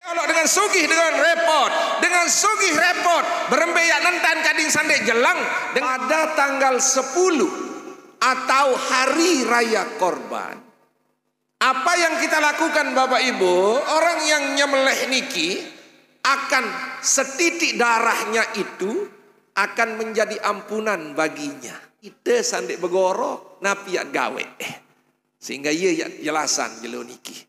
Kalau dengan sugih dengan sugih repot berembeyak nentan kading sandek jelang pada tanggal 10 atau hari raya korban. Apa yang kita lakukan Bapak Ibu, orang yang nyemeleh niki akan setitik darahnya itu akan menjadi ampunan baginya. Kita sandek begorok napi gawe. Sehingga ia jelasan jelo niki.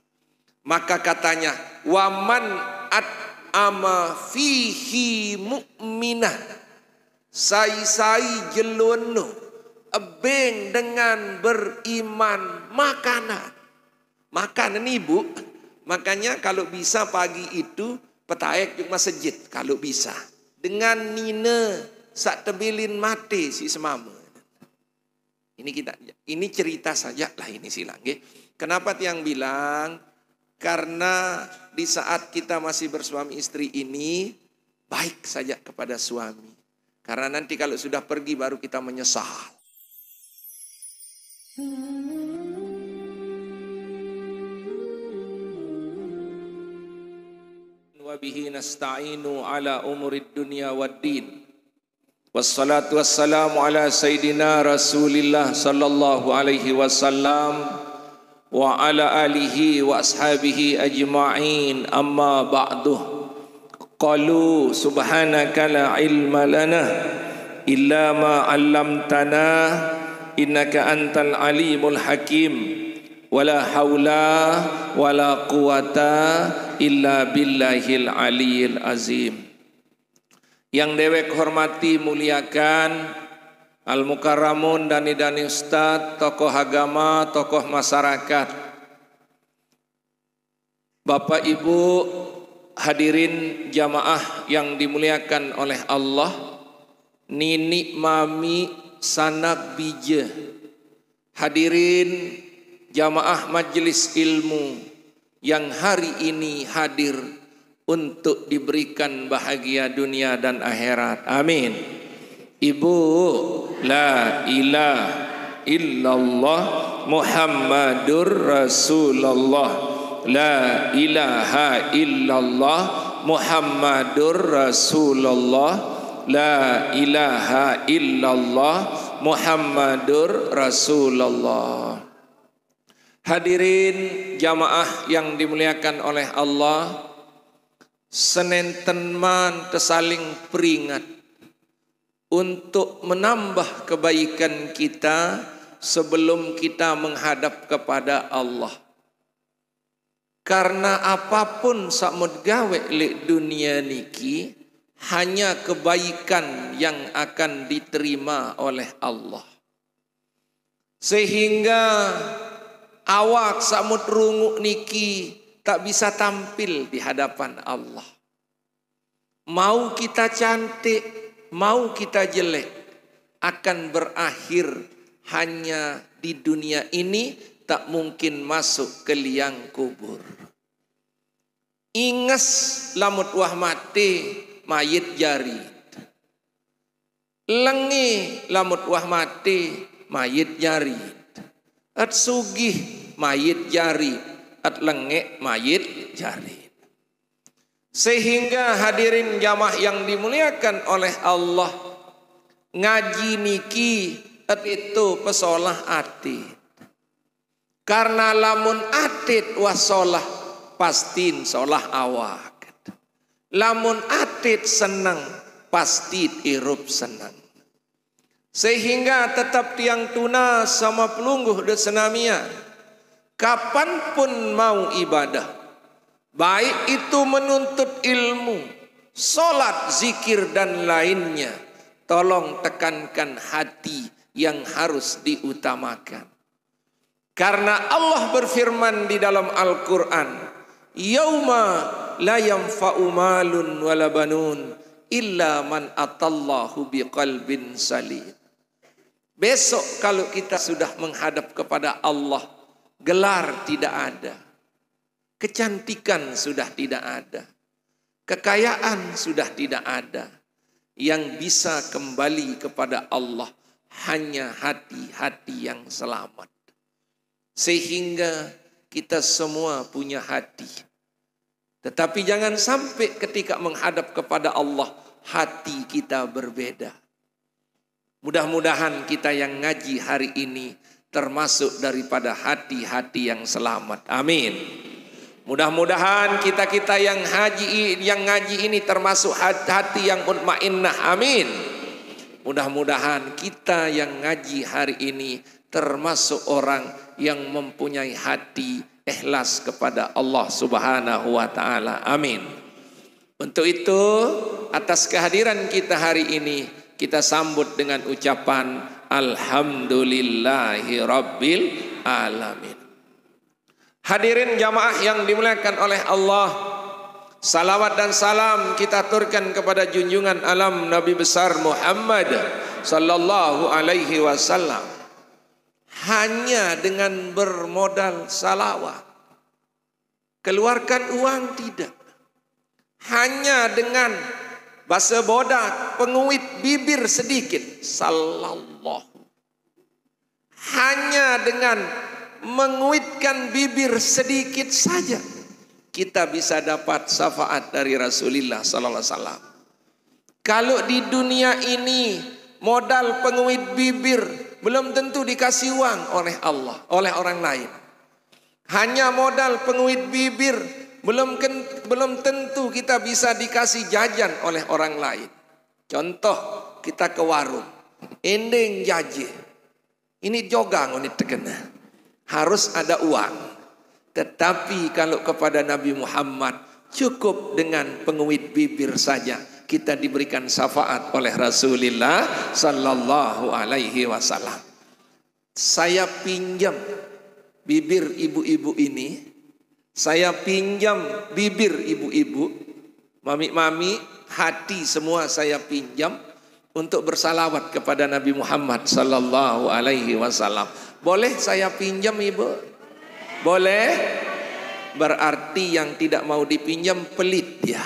Maka katanya waman at'ama fihi mu'minah sai jelono ebeng dengan beriman makanan ibu. Makanya kalau bisa pagi itu petaek di masjid kalau bisa dengan nina sak tebilin mati si semama. Ini cerita saja lah ini silang. Kenapa tiang bilang? Karena di saat kita masih bersuami istri ini baik saja kepada suami. Karena nanti kalau sudah pergi baru kita menyesal. Wa bihi nasta'inu ala umurid dunya waddin. Wassalatu wassalamu ala sayyidina Rasulillah sallallahu alaihi wasallam wa ala alihi wa ashabihi ajma'in, amma ba'du. Qalu subhanaka la ilma lana illa ma 'allamtana innaka antal alimul hakim wala haula wala quwata illa billahil aliyil azim. Yang dewek hormati muliakan Al-Mukarramun dani Ustadz, tokoh agama, tokoh masyarakat, Bapak Ibu hadirin jamaah yang dimuliakan oleh Allah, nini mami sanak bija, hadirin jamaah majelis ilmu yang hari ini hadir untuk diberikan bahagia dunia dan akhirat. Amin. Ibu, la ilaha illallah Muhammadur Rasulullah. La ilaha illallah Muhammadur Rasulullah. La ilaha illallah Muhammadur Rasulullah. Hadirin jamaah yang dimuliakan oleh Allah, senenten man tersaling peringat untuk menambah kebaikan kita sebelum kita menghadap kepada Allah. Karena apapun sakmud gawe li dunia niki hanya kebaikan yang akan diterima oleh Allah. Sehingga awak sakmud runguk niki tak bisa tampil di hadapan Allah. Mau kita cantik, mau kita jelek, akan berakhir hanya di dunia ini, tak mungkin masuk ke liang kubur. Inges lamut wah mati mayit jari. Lengi lamut wah mati mayit jari. At sugih mayit jari, at lengek mayit jari. Sehingga hadirin jamaah yang dimuliakan oleh Allah, ngaji niki itu pesolah atit. Karena lamun atit wasolah pastin solah awak. Lamun atit senang pasti irup senang. Sehingga tetap tiang tuna sama pelungguh de senamia, kapanpun mau ibadah, baik itu menuntut ilmu, solat, zikir dan lainnya, tolong tekankan hati yang harus diutamakan. Karena Allah berfirman di dalam Al-Quran, yauma la yanfa'u malun wala banun illa man atallahu biqalbin salim. Besok kalau kita sudah menghadap kepada Allah, gelar tidak ada, kecantikan sudah tidak ada, kekayaan sudah tidak ada. Yang bisa kembali kepada Allah hanya hati-hati yang selamat. Sehingga kita semua punya hati. Tetapi jangan sampai ketika menghadap kepada Allah hati kita berbeda. Mudah-mudahan kita yang ngaji hari ini termasuk daripada hati-hati yang selamat. Amin. Mudah-mudahan kita-kita yang ngaji ini termasuk hati yang mutmainnah. Amin. Mudah-mudahan kita yang ngaji hari ini termasuk orang yang mempunyai hati ikhlas kepada Allah Subhanahu wa taala. Amin. Untuk itu, atas kehadiran kita hari ini, kita sambut dengan ucapan Alhamdulillahi Rabbil Alamin. Hadirin jamaah yang dimuliakan oleh Allah, salawat dan salam kita aturkan kepada junjungan alam Nabi besar Muhammad sallallahu alaihi wasallam. Hanya dengan bermodal salawat, keluarkan uang tidak. Hanya dengan bahasa bodak, penguit bibir sedikit, sallallahu. Hanya dengan menguitkan bibir sedikit saja, kita bisa dapat syafaat dari Rasulullah sallallahu alaihi wasallam. Kalau di dunia ini modal penguit bibir belum tentu dikasih uang oleh Allah, oleh orang lain. Hanya modal penguit bibir belum tentu kita bisa dikasih jajan oleh orang lain. Contoh, kita ke warung, ending jaje. Ini jogang ini terkena. Harus ada uang. Tetapi kalau kepada Nabi Muhammad cukup dengan penguit bibir saja, kita diberikan syafaat oleh Rasulullah sallallahu alaihi wasallam. Saya pinjam bibir ibu-ibu ini, saya pinjam bibir ibu-ibu, mami-mami, hati semua saya pinjam untuk bersalawat kepada Nabi Muhammad sallallahu alaihi wasallam. Boleh saya pinjam ibu? Boleh? Berarti yang tidak mau dipinjam pelit ya.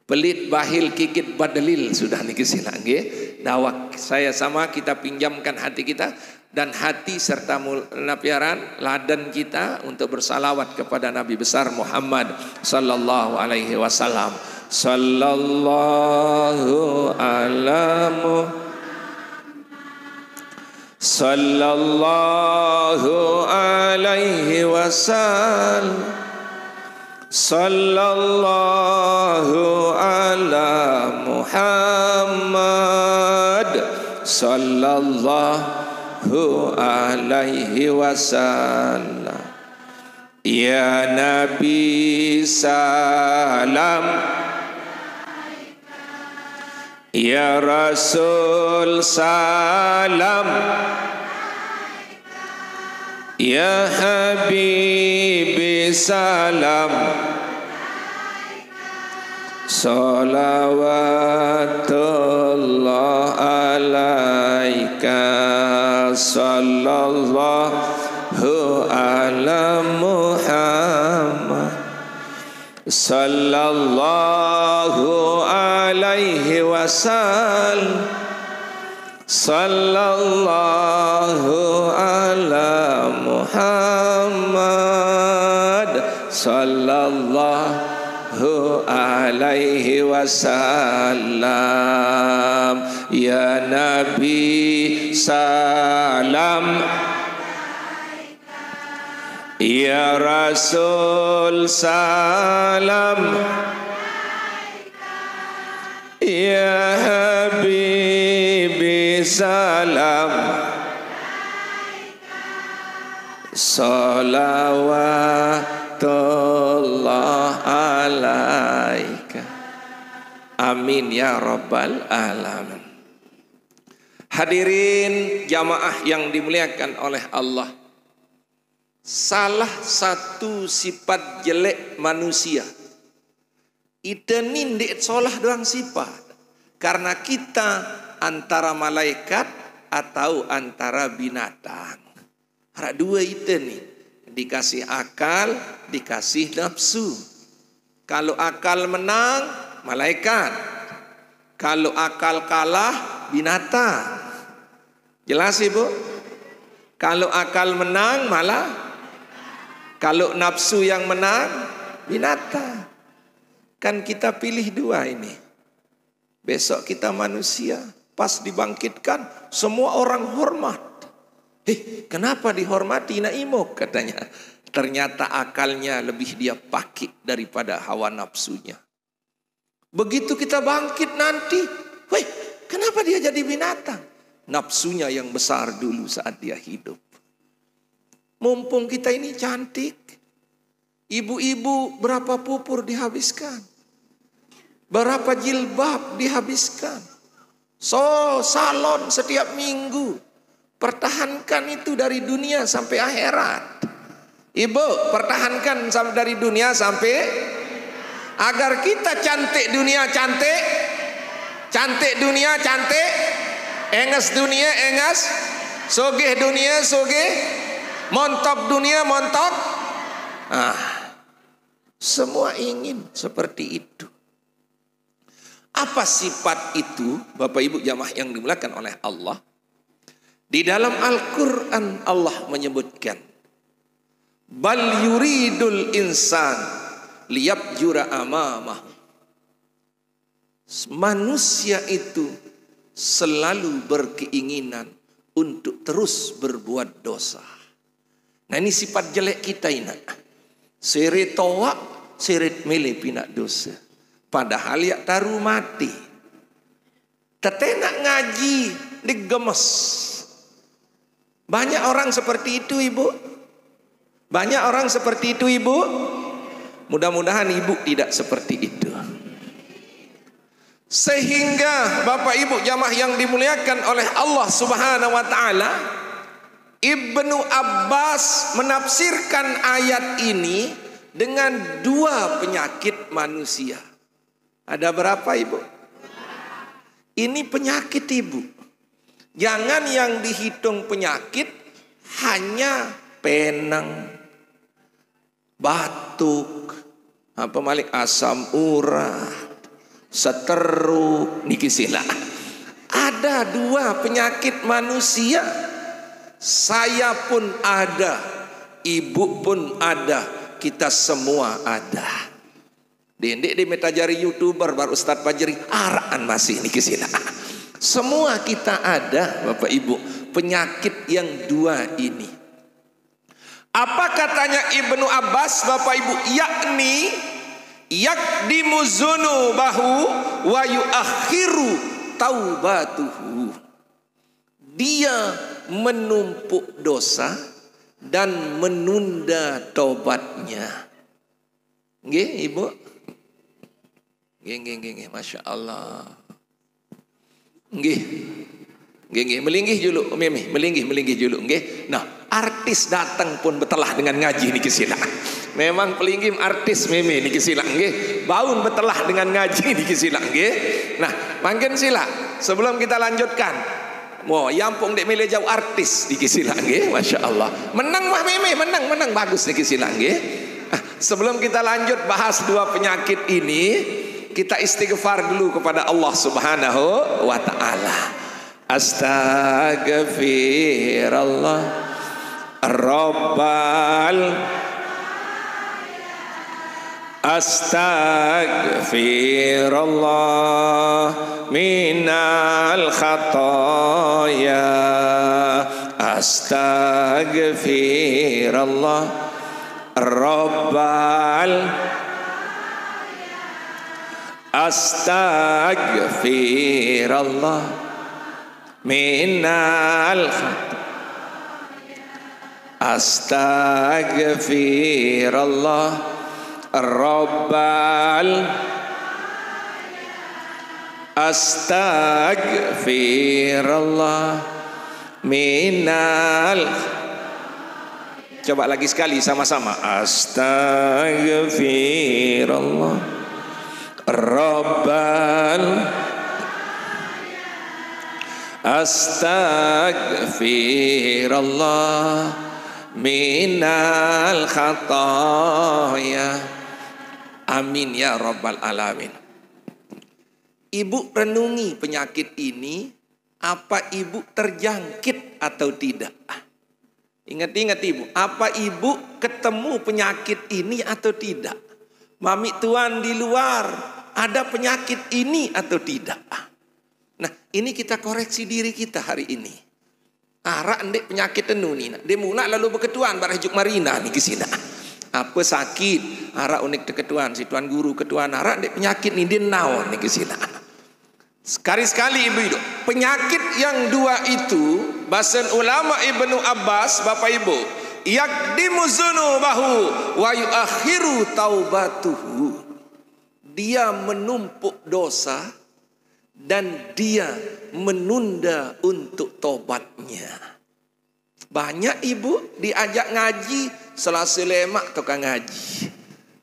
Pelit, bahil, kikit, badalil sudah niki silang nggih. Dawak saya sama kita pinjamkan hati kita dan hati serta napiaran ladan kita untuk bersalawat kepada Nabi besar Muhammad sallallahu alaihi wasallam. Sallallahu alaihi sallallahu alaihi wasallam. Sallallahu ala Muhammad sallallahu alaihi wasallam. Ya Nabi salam, ya Rasul salam, ya Habibi salam, salawatullah alaika, sallallahu ala Muhammad, sallallahu alaihi wasallam, sallallahu ala Muhammad, sallallahu alaihi wasallam. Ya Nabi salam, ya Rasul salam, ya Habibi salam, salawatullah alaika. Amin ya rabbal alamin. Hadirin jamaah yang dimuliakan oleh Allah, salah satu sifat jelek manusia itu nindik solah doang sifat. Karena kita antara malaikat atau antara binatang. Ada dua itu nih, dikasih akal, dikasih nafsu. Kalau akal menang, malaikat. Kalau akal kalah, binatang. Jelas ibu? Kalau akal menang malah, kalau nafsu yang menang, binatang. Kan kita pilih dua ini. Besok kita manusia, pas dibangkitkan semua orang hormat. Kenapa dihormati Naimok katanya? Ternyata akalnya lebih dia pakai daripada hawa nafsunya. Begitu kita bangkit nanti, kenapa dia jadi binatang? Nafsunya yang besar dulu saat dia hidup. Mumpung kita ini cantik, ibu-ibu berapa pupur dihabiskan, berapa jilbab dihabiskan, salon setiap minggu. Pertahankan itu dari dunia sampai akhirat. Ibu, pertahankan dari dunia sampai agar kita cantik dunia cantik, cantik dunia cantik, enges dunia enges, sogeh dunia sogeh, montok dunia montok. Semua ingin seperti itu. Apa sifat itu, Bapak Ibu jamaah yang dimuliakan oleh Allah? Di dalam Al-Quran Allah menyebutkan, bal yuridul insan liyabjura amamahu. Manusia itu selalu berkeinginan untuk terus berbuat dosa. Nah ini sifat jelek kita ini. Seret toa, seret milih pinak dosa. Padahal ya taruh mati. Tetenak ngaji digemes. Banyak orang seperti itu ibu. Banyak orang seperti itu ibu. Mudah-mudahan ibu tidak seperti itu. Sehingga Bapak Ibu jamaah yang dimuliakan oleh Allah Subhanahu wa taala, Ibnu Abbas menafsirkan ayat ini dengan dua penyakit manusia. Ada berapa ibu? Ini penyakit ibu. Jangan yang dihitung penyakit hanya penang, batuk, asam urat, seteruk, niki sila. Ada dua penyakit manusia. Saya pun ada, ibu pun ada, kita semua ada. Dendek di metajari YouTuber baru Ustadz Fajri araan masih niki sila. Semua kita ada Bapak Ibu penyakit yang dua ini. Apa katanya Ibnu Abbas Bapak Ibu? Yakni yakdimu zunubahu wa yuakhiru taubatuhu. Dia menumpuk dosa dan menunda tobatnya. Nggih Ibu? Nggih, Masya Allah. Nggih, melinggih dulu, melinggih dulu, nggih. Nah, artis datang pun betelah dengan ngaji niki sila. Memang pelinggih artis meme niki sila, nggih. Baun betelah dengan ngaji niki sila, nggih. Nah, mangken sila. Sebelum kita lanjutkan, yampung dek milih jauh artis niki sila, nggih. Masya Allah. Menang mah meme, menang bagus niki sila, nggih. Sebelum kita lanjut bahas dua penyakit ini, kita istighfar dulu kepada Allah Subhanahu wa ta'ala. Astaghfirullah Rabbal Astaghfirullah minal khataya. Astaghfirullah Rabbal Astaghfirullah minal Astaghfirullah Rabbal Astaghfirullah minal. Coba lagi sekali sama-sama. Astaghfirullah Rabbal Astaghfirullah minal khataya. Amin ya Rabbal alamin. Ibu renungi penyakit ini, apa ibu terjangkit atau tidak? Ingat-ingat ibu, apa ibu ketemu penyakit ini atau tidak? mami tuan di luar, ada penyakit ini atau tidak? Nah, ini kita koreksi diri kita hari ini. Arak ndek penyakit tenu ni nak. Dia mula lalu berketuan barah juk marina ni ke sini. Apa sakit? Arak unik keketuan, si tuan guru ketuan arak ndek penyakit ni dia naon ni ke sini. Sekali-sekali ibu itu. Penyakit yang dua itu, bahasa ulama Ibnu Abbas, Bapak Ibu, yakdimu zunubahu wa yuakhiru taubatuhu. Dia menumpuk dosa dan dia menunda untuk tobatnya. Banyak ibu diajak ngaji, Selasa lemak tukang ngaji.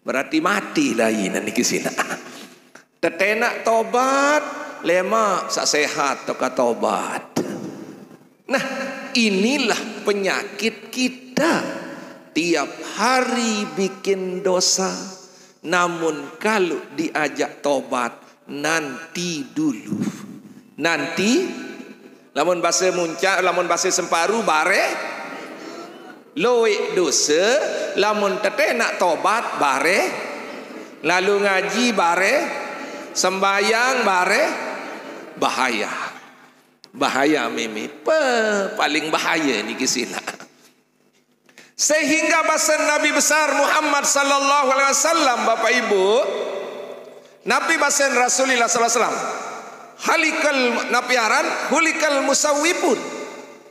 Berarti mati lah ini nanti kesini. Tetenak tobat, lemak sak sehat tukang tobat. Nah, inilah penyakit kita. Tiap hari bikin dosa, namun kalau diajak tobat, nanti dulu. Nanti, lamun bahasa muncak, lamun bahasa semparu, bare loik dosa, lamun tete nak tobat, bare lalu ngaji, bare sembayang, bare bahaya. Bahaya mimi, paling bahaya ni kisila. Sehingga bahasa Nabi besar Muhammad sallallahu alaihi wasallam, Bapak Ibu, Nabi bahasa Rasulullah sallallahu alaihi wasallam, halikal napiaran, hulikal musawwibun.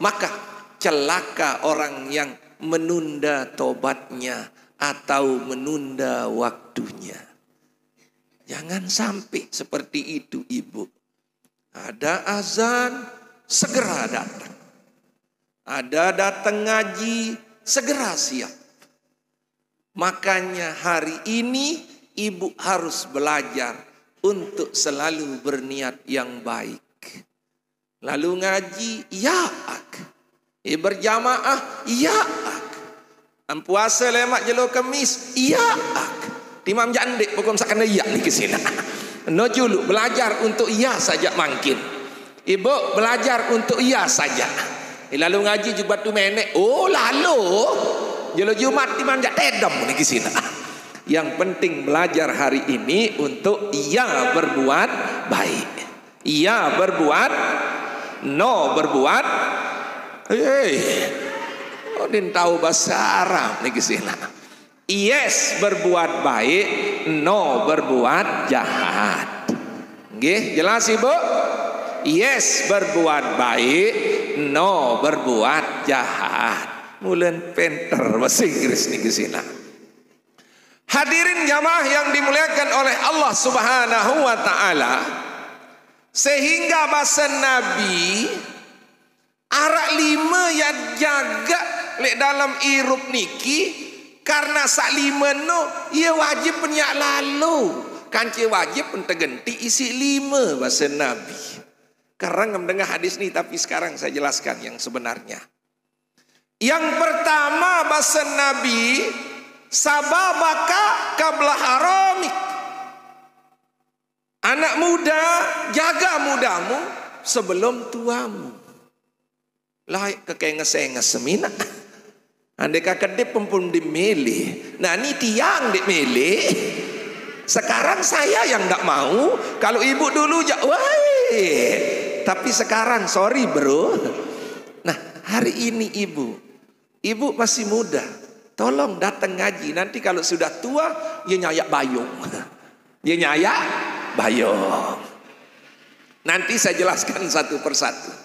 Maka celaka orang yang menunda tobatnya atau menunda waktunya. Jangan sampai seperti itu, Ibu. Ada azan, segera datang. Ada datang ngaji, segera siap. Makanya hari ini ibu harus belajar untuk selalu berniat yang baik. Lalu ngaji, ya ak. Berjamaah, ya ak. Puasa lemak jelo kemis, ya ak. Timam jandek pokok sakana ya ni kesina. No julu belajar untuk iya saja mungkin. Ibu belajar untuk iya saja. Lalu ngaji jubat tu menek. Oh lalu jelo Jumat timam jak tedam ni kesina. Yang penting belajar hari ini untuk iya berbuat baik. Iya berbuat, no berbuat. Oh din tahu bahasa Arab ni kesina. Yes berbuat baik, no berbuat jahat. Nggih, jelas Ibu? Yes berbuat baik, no berbuat jahat. Mulen penter bahasa Inggris ni kesina. Hadirin jamaah yang dimuliakan oleh Allah Subhanahu wa taala, sehingga bahasa Nabi arak lima yang jaga lek dalam irup niki. Karena sak lima no, ia wajib penyak lalu. Kanci wajib pentegenti isi lima bahasa Nabi. Karena mendengar hadis ni, tapi sekarang saya jelaskan yang sebenarnya. Yang pertama bahasa Nabi, sababaka qabla haramik. Anak muda, jaga mudamu sebelum tuamu. Laik kekenges-enges semina. Andai kakak pun dimilih. Nah ini tiang dimilih. Sekarang saya yang tak mau. Kalau ibu dulu tapi sekarang sorry bro. Nah hari ini ibu masih muda. Tolong datang ngaji. Nanti kalau sudah tua, ya nyayak bayung. Ya nyayak bayung. Nanti saya jelaskan satu persatu.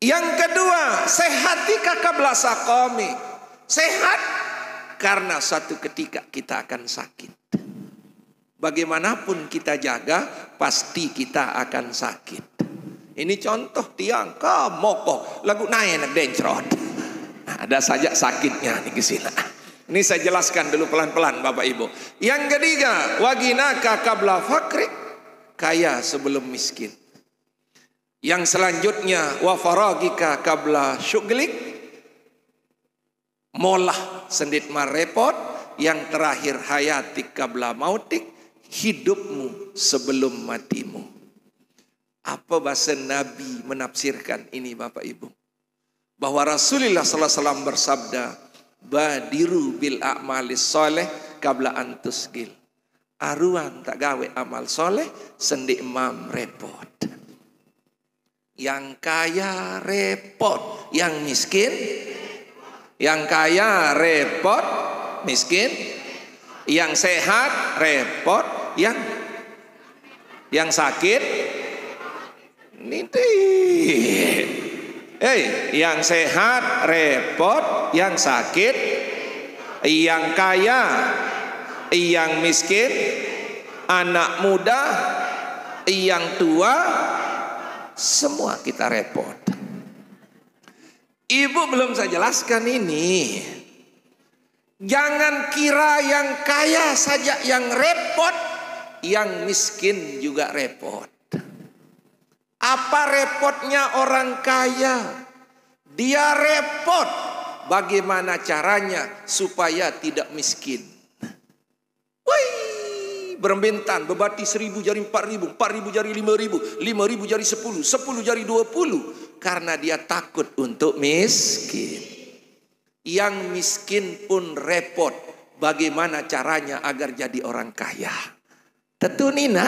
Yang kedua, sehatika qabla saqami. Sehat karena suatu ketika kita akan sakit. Bagaimanapun kita jaga, pasti kita akan sakit. Ini contoh tiang kamoko lagu naik nak dencrot. Ada saja sakitnya nih kesila. Ini saya jelaskan dulu pelan-pelan Bapak Ibu. Yang ketiga, waginaka qabla fakri. Kaya sebelum miskin. Yang selanjutnya wa faragika qabla syuglik, molah sendit marepot. Yang terakhir hayatik qabla mautik, hidupmu sebelum matimu. Apa bahasa Nabi menafsirkan ini Bapak Ibu? Bahwa Rasulullah sallallahu alaihi wasallam bersabda, badiru bil a'malis soleh qabla antusgil. Aruan tak gawe amal soleh, sendik mam repot. Yang kaya repot, yang miskin. Yang kaya repot, miskin. Yang sehat repot, yang sakit niti. Yang sehat repot, yang sakit, yang kaya, yang miskin, anak muda, yang tua, semua kita repot. Ibu belum saya jelaskan ini. Jangan kira yang kaya saja yang repot, yang miskin juga repot. Apa repotnya orang kaya? Dia repot bagaimana caranya supaya tidak miskin. Berembentan, berbati 1000 jadi 4000, 4000 jadi 5000, 5000 jadi 10, 10 jadi 20. Karena dia takut untuk miskin. Yang miskin pun repot bagaimana caranya agar jadi orang kaya. Tentu Nina,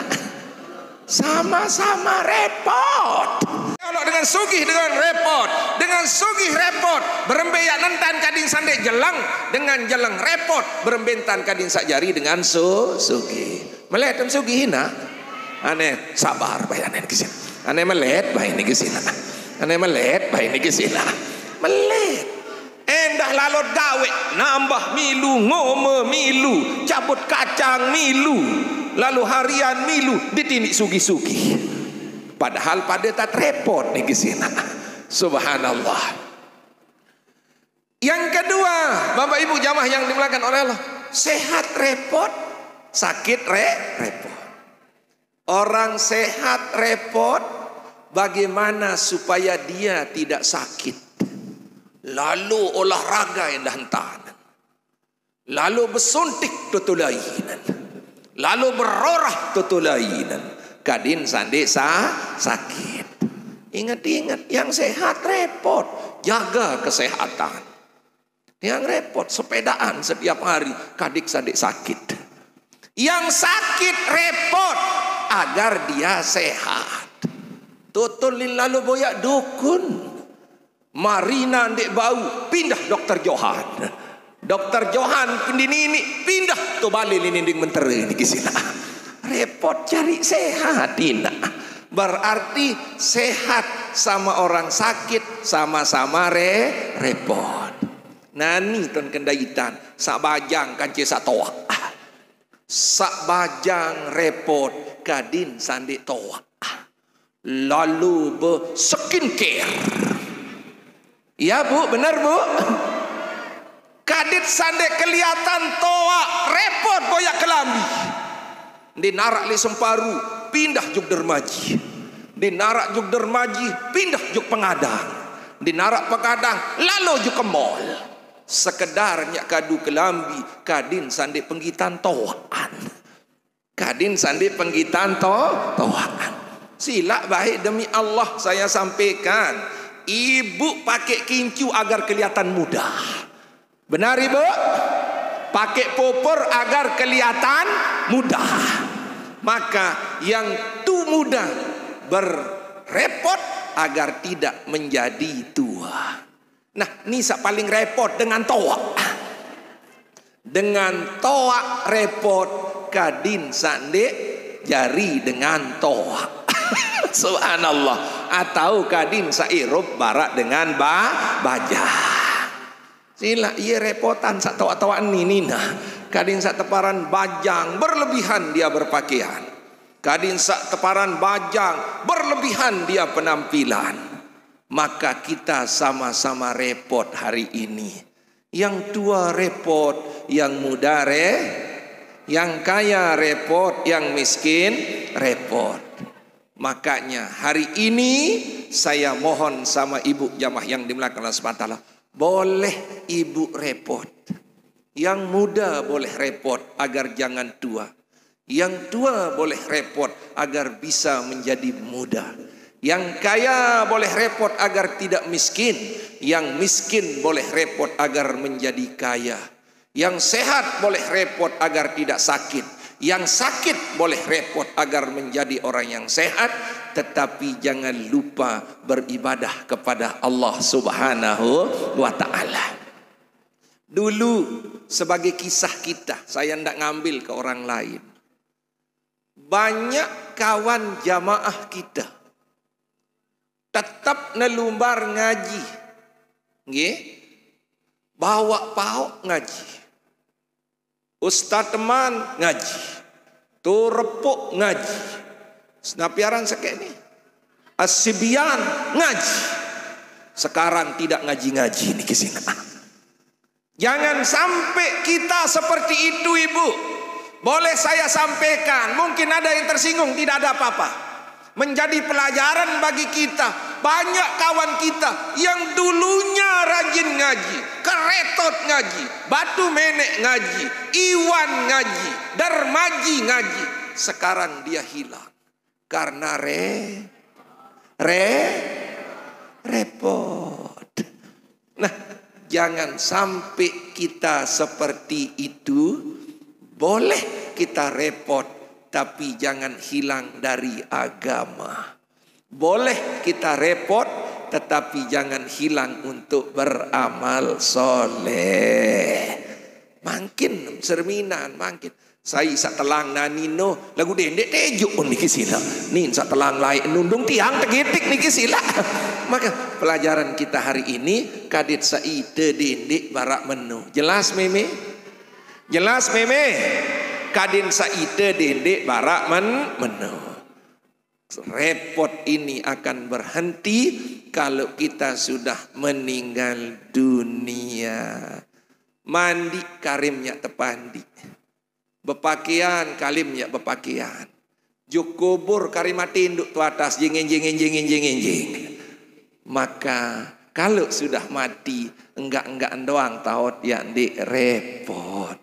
sama-sama repot. Kalau dengan sugih dengan repot, dengan sugih repot, berembeyak nentan kading sandek jelang, dengan jelang repot, berembentan kading sak jari dengan sugih. Melihat dan sugih hina, aneh sabar baik aneh kesini, aneh melihat baik ini kesini, aneh melihat baik ini kesini, melihat. Endah lalot gawe, nambah milu, ngome milu, cabut kacang milu, lalu harian milu, ditindik sugi-sugi. Padahal pada tak repot nih kesini. Subhanallah. Yang kedua, Bapak Ibu jamaah yang dimuliakan oleh Allah, sehat repot, sakit repot. Orang sehat repot, bagaimana supaya dia tidak sakit? Lalu olahraga yang hantanan, lalu bersuntik tutulainan, lalu berorah tutulainan, kadin sandi sakit. Ingat-ingat, yang sehat repot, jaga kesehatan. Yang repot sepedaan setiap hari, kadik sandi sakit. Yang sakit repot agar dia sehat. Tutulin lalu boyak dukun. Marina ndek bau, pindah dokter Johan. Dokter Johan pendini pindah tu balik linding menteri ini kisina. Repot cari sehat Dina. Berarti sehat sama orang sakit sama-sama repot. Nani ton kendaitan sak bajang kance sak toa. Sak bajang repot kadin sandi toa. Lalu be skincare. Ya Bu, benar Bu. Kadit sandek kelihatan toa, repot boyak kelambi. Di narak li semparu, pindah juk dermaji. Di narak juk dermaji, pindah juk pengadang. Di narak pengadang, lalu juk ke mall. Sekedarnya kadu kelambi, kadin sandek penggitan toaan. Kadin sandek penggitan toaan. Sila baik demi Allah saya sampaikan. Ibu pakai kincu agar kelihatan muda. Benar Ibu? Pakai popor agar kelihatan muda. Maka yang tu muda berrepot agar tidak menjadi tua. Nah, ini paling repot dengan toa. Dengan toa repot, kadin sande jari dengan toa. Subhanallah. Atau kadin sairup barak dengan baja. Sila iya repotan sak toa-toaan ini nah. Kadin sak teparan bajang berlebihan dia berpakaian. Kadin sak teparan bajang berlebihan dia penampilan. Maka kita sama-sama repot hari ini. Yang tua repot, yang muda yang kaya repot, yang miskin repot. Makanya hari ini saya mohon sama ibu jamaah yang dimuliakan Allah Subhanahu wa taala, boleh ibu repot. Yang muda boleh repot agar jangan tua. Yang tua boleh repot agar bisa menjadi muda. Yang kaya boleh repot agar tidak miskin. Yang miskin boleh repot agar menjadi kaya. Yang sehat boleh repot agar tidak sakit. Yang sakit boleh repot agar menjadi orang yang sehat, tetapi jangan lupa beribadah kepada Allah Subhanahu wa ta'ala. Dulu sebagai kisah kita, saya tidak ngambil ke orang lain. Banyak kawan jamaah kita tetap nelumbar ngaji. Nggih? Bawa pauk ngaji. Ustaz teman ngaji. Tu repuk ngaji. Senapiaran sekek ni. Asibian ngaji. Sekarang tidak ngaji-ngaji ni kesini. Jangan sampai kita seperti itu, Ibu. Boleh saya sampaikan, mungkin ada yang tersinggung, tidak ada apa-apa. Menjadi pelajaran bagi kita. Banyak kawan kita yang dulunya rajin ngaji, Keretot ngaji, Batu Menek ngaji, Iwan ngaji, Darmaji ngaji. Sekarang dia hilang karena repot. Nah, jangan sampai kita seperti itu. Boleh kita repot, tapi jangan hilang dari agama. Boleh kita repot, tetapi jangan hilang untuk beramal soleh. Makin cerminan, makin. Saya sak telang nanino lagu dendek tejuk ni kisila. Nin sak telang lain nundung tiang tegitik ni kisila. Maka pelajaran kita hari ini kadit sai te dendek barak menu. Jelas meme? Jelas meme? Kadin saite dendek barak menu. Repot ini akan berhenti kalau kita sudah meninggal dunia. Mandi karimnya tepandi. Berpakaian kalimnya berpakaian. Jukubur karimati induk tu atas jing. Maka kalau sudah mati enggak doang taut yang repot.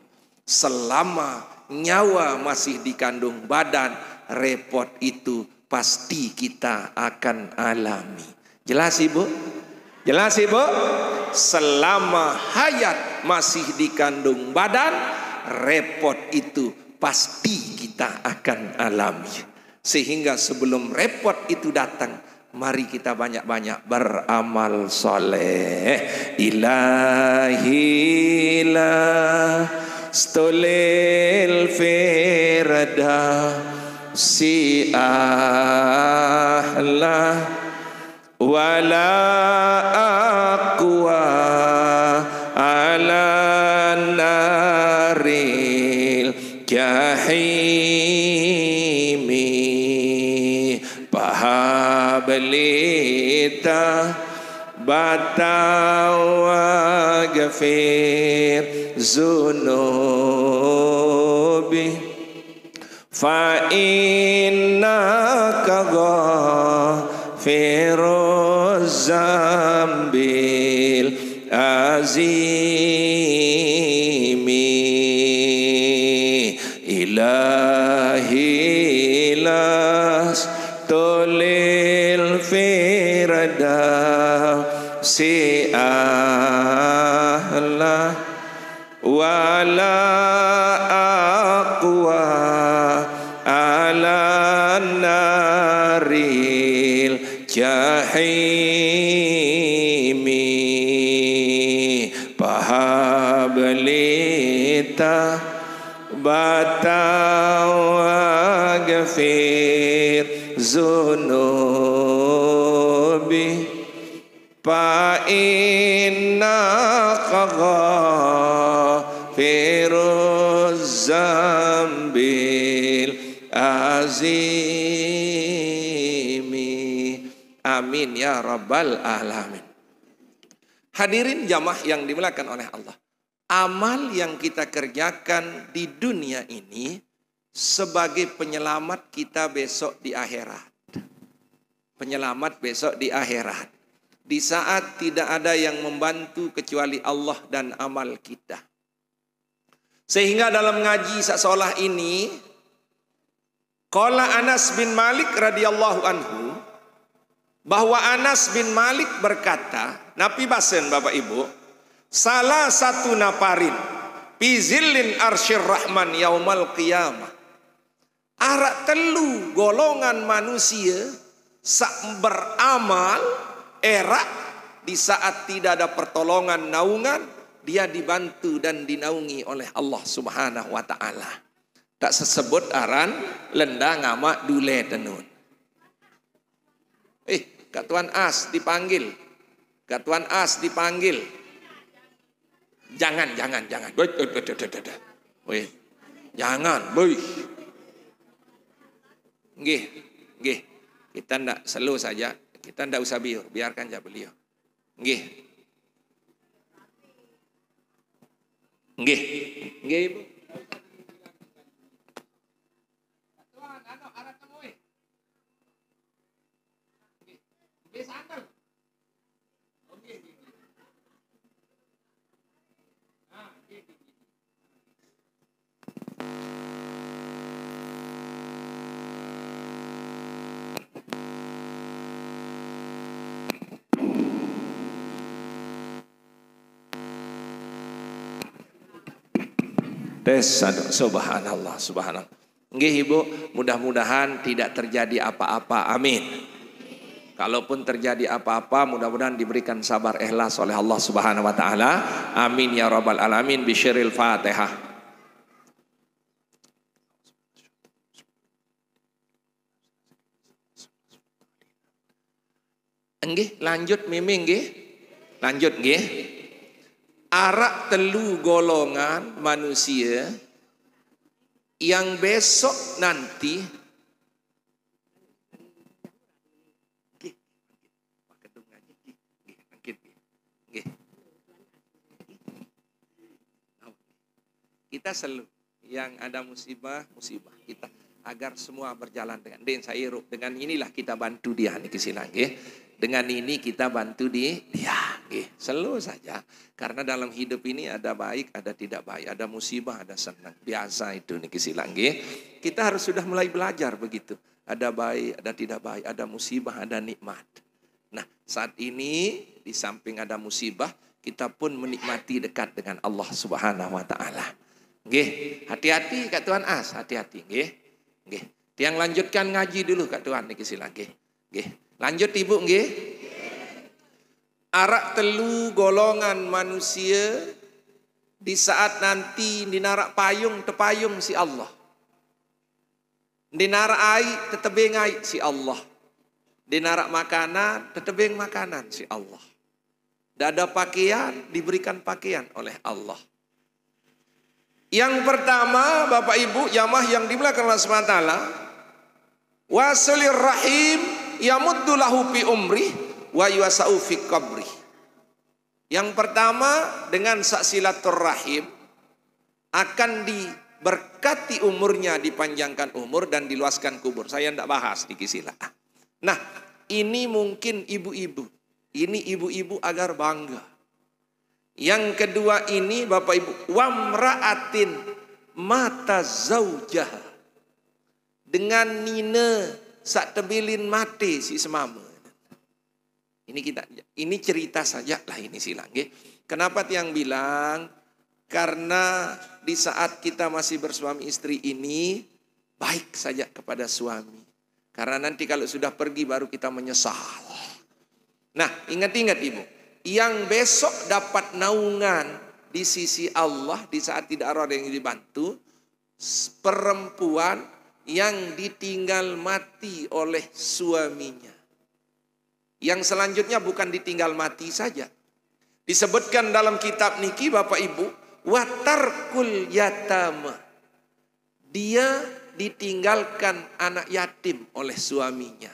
Selama nyawa masih dikandung badan, repot itu pasti kita akan alami. Jelas Ibu? Jelas Ibu? Selama hayat masih dikandung badan, repot itu pasti kita akan alami. Sehingga sebelum repot itu datang, mari kita banyak-banyak beramal soleh. Ilahilah stolil firda si ahla wala aqwa ala naril jahimi pahabelita batawa gafir zunubi fa innaka ghafiruz zambil azimi ilahi las tolil firda si ahla wala aqwa ala naril jahimi pahabelita batawa gafir zunubi fa innaka ghafiruz zambil azimi. Amin ya rabbal alamin. Hadirin jamaah yang dimuliakan oleh Allah. Amal yang kita kerjakan di dunia ini sebagai penyelamat kita besok di akhirat. Penyelamat besok di akhirat. Di saat tidak ada yang membantu kecuali Allah dan amal kita. Sehingga dalam ngaji seolah ini, qala Anas bin Malik radhiyallahu anhu, bahwa Anas bin Malik berkata, Nabi basen Bapak Ibu, salah satu naparin fi zillin arsyir rahman yaumal qiyamah. Arak telu golongan manusia sak beramal erak di saat tidak ada pertolongan naungan, dia dibantu dan dinaungi oleh Allah Subhanahu wa taala. Tak sesebut aran lenda ngamak dule tenun. Kak Tuan As dipanggil. Kak Tuan As dipanggil. Jangan. Woi. Jangan, boy. Nggih. Kita ndak slow saja. Kita ndak usah biur, biarkan aja beliau. Nggih. Ibu. Tuan, arah temui. Nggih, sandal. Oke. Subhanallah. Nggih Ibu, mudah-mudahan tidak terjadi apa-apa. Amin. Kalaupun terjadi apa-apa, mudah-mudahan diberikan sabar ikhlas oleh Allah Subhanahu wa taala. Amin ya rabbal alamin. Bisyiril Fatihah. Nggih, lanjut miming nggih. Lanjut nggih. Arak telu golongan manusia yang besok nanti kita selalu yang ada musibah kita agar semua berjalan dengan sairu. Dengan inilah kita bantu dia niki silang nggih. Dengan ini kita bantu dia nggih. Selalu saja karena dalam hidup ini ada baik, ada tidak baik, ada musibah, ada senang. Biasa itu niki silang nggih. Kita harus sudah mulai belajar begitu. Ada baik, ada tidak baik, ada musibah, ada nikmat. Nah, saat ini di samping ada musibah, kita pun menikmati dekat dengan Allah Subhanahu wa taala. Nggih, hati-hati Kak Tuan As, hati-hati nggih. Nggih. Tiang lanjutkan ngaji dulu Kak Tuan niki silang nggih. Nggih. Lanjut Ibu nggih. Arak telu golongan manusia di saat nanti dinarak payung tepayung si Allah. Dinarak air tetebeng air si Allah. Dinarak makanan tetebeng makanan si Allah. Dada pakaian diberikan pakaian oleh Allah. Yang pertama Bapak Ibu jamaah yang dimuliakan Allah SWT, wasilir rahim yamuddu lahu fi umri wa yuwasau fi qabri. Yang pertama dengan silaturrahim akan diberkati umurnya, dipanjangkan umur dan diluaskan kubur. Saya tidak bahas di kisilah. Nah, ini mungkin ibu-ibu. Ini ibu-ibu agar bangga. Yang kedua ini Bapak Ibu, wamra'atin mata zaujaha. Dengan nina sak tebilin mati si semama. Ini cerita saja lah ini silang. Kenapa tiang bilang? Karena di saat kita masih bersuami istri ini baik saja kepada suami. Karena nanti kalau sudah pergi baru kita menyesal. Nah, ingat-ingat Ibu, yang besok dapat naungan di sisi Allah di saat tidak ada yang dibantu, perempuan yang ditinggal mati oleh suaminya. Yang selanjutnya bukan ditinggal mati saja. Disebutkan dalam kitab niki Bapak Ibu, watarkul yatama. Dia ditinggalkan anak yatim oleh suaminya.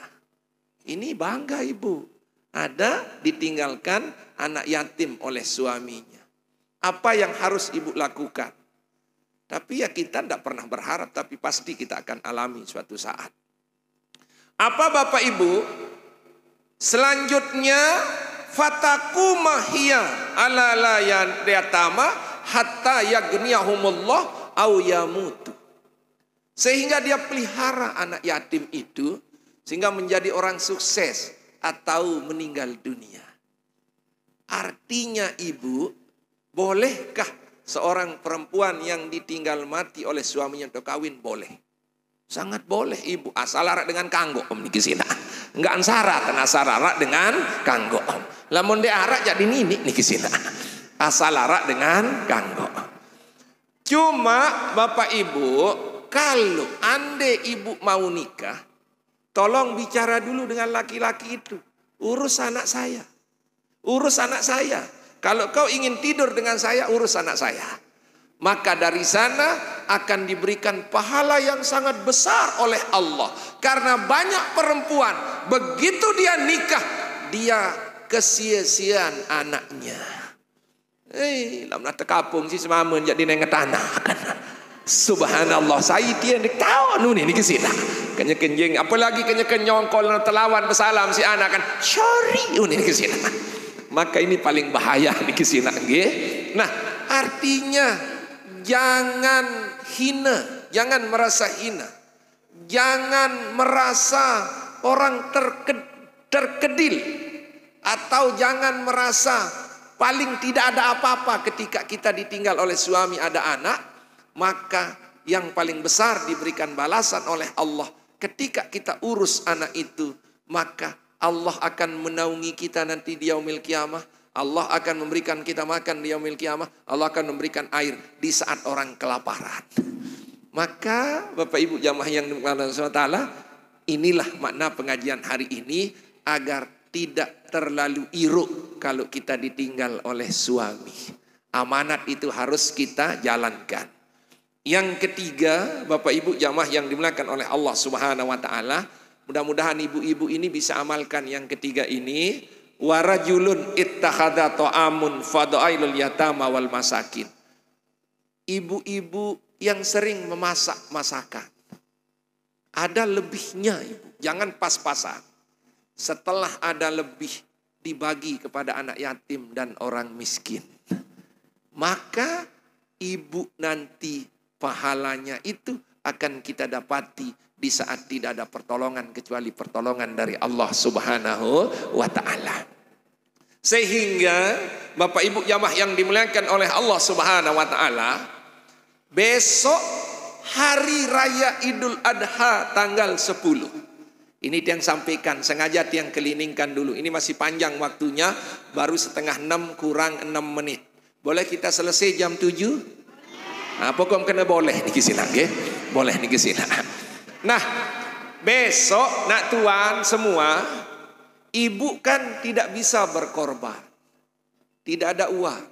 Ini bangga Ibu. Ada ditinggalkan anak yatim oleh suaminya. Apa yang harus Ibu lakukan? Tapi ya kita tidak pernah berharap, tapi pasti kita akan alami suatu saat. Apa Bapak Ibu? Selanjutnya fatakumahia ala la yatama hatta yagniyahumullah au yamutu. Sehingga dia pelihara anak yatim itu sehingga menjadi orang sukses atau meninggal dunia. Artinya Ibu, bolehkah seorang perempuan yang ditinggal mati oleh suaminya untuk kawin? Boleh. Sangat boleh ibu asal arak dengan kanggo om niki sina. Enggak ansara tan asal arak dengan kanggo om. Lamun de arak jadi niki sina. Asal arak dengan kanggo. Cuma Bapak Ibu, kalau ande ibu mau nikah, tolong bicara dulu dengan laki-laki itu. Urus anak saya. Urus anak saya. Kalau kau ingin tidur dengan saya, urus anak saya. Maka dari sana akan diberikan pahala yang sangat besar oleh Allah. Karena banyak perempuan, begitu dia nikah, dia kesia-siaan anaknya. Lamna tekapung si semamun jadi nenget anak. Subhanallah, saya dia tahu anu ni kesina. Kenya kenjing, apalagi kenya kenyongkol telawan bersalam si anak kan. Sorry, ini kesina. Maka ini paling bahaya di kesina, nggih. Nah, artinya jangan hina, jangan merasa hina. Jangan merasa orang terkedil atau jangan merasa paling tidak ada apa-apa ketika kita ditinggal oleh suami ada anak. Maka yang paling besar diberikan balasan oleh Allah ketika kita urus anak itu. Maka Allah akan menaungi kita nanti di yaumil kiamah. Allah akan memberikan kita makan di yaumil kiamah. Allah akan memberikan air di saat orang kelaparan. Maka Bapak Ibu jamaah yang dimuliakan Allah SWT, inilah makna pengajian hari ini agar tidak terlalu iruk kalau kita ditinggal oleh suami. Amanat itu harus kita jalankan. Yang ketiga, Bapak Ibu jamaah yang dimuliakan oleh Allah Subhanahu wa taala, mudah-mudahan ibu-ibu ini bisa amalkan yang ketiga ini. Warajulun ittakhadha ta'amun fada'ilul yatama wal masakin. Ibu-ibu yang sering memasak masakan. Ada lebihnya ibu, jangan pas-pasan. Setelah ada lebih dibagi kepada anak yatim dan orang miskin. Maka ibu nanti pahalanya itu akan kita dapati di saat tidak ada pertolongan kecuali pertolongan dari Allah Subhanahu wa taala. Sehingga Bapak Ibu jamaah yang dimuliakan oleh Allah Subhanahu wa taala, besok hari raya Idul Adha tanggal 10. Ini yang sampaikan, sengaja yang keliningkan dulu. Ini masih panjang waktunya, baru setengah 6 kurang 6 menit. Boleh kita selesai jam 7? Nah, pokoknya kena boleh niki sila, nggih. Boleh niki sila. Nah, besok nak tuan semua, ibu kan tidak bisa berkorban. Tidak ada uang.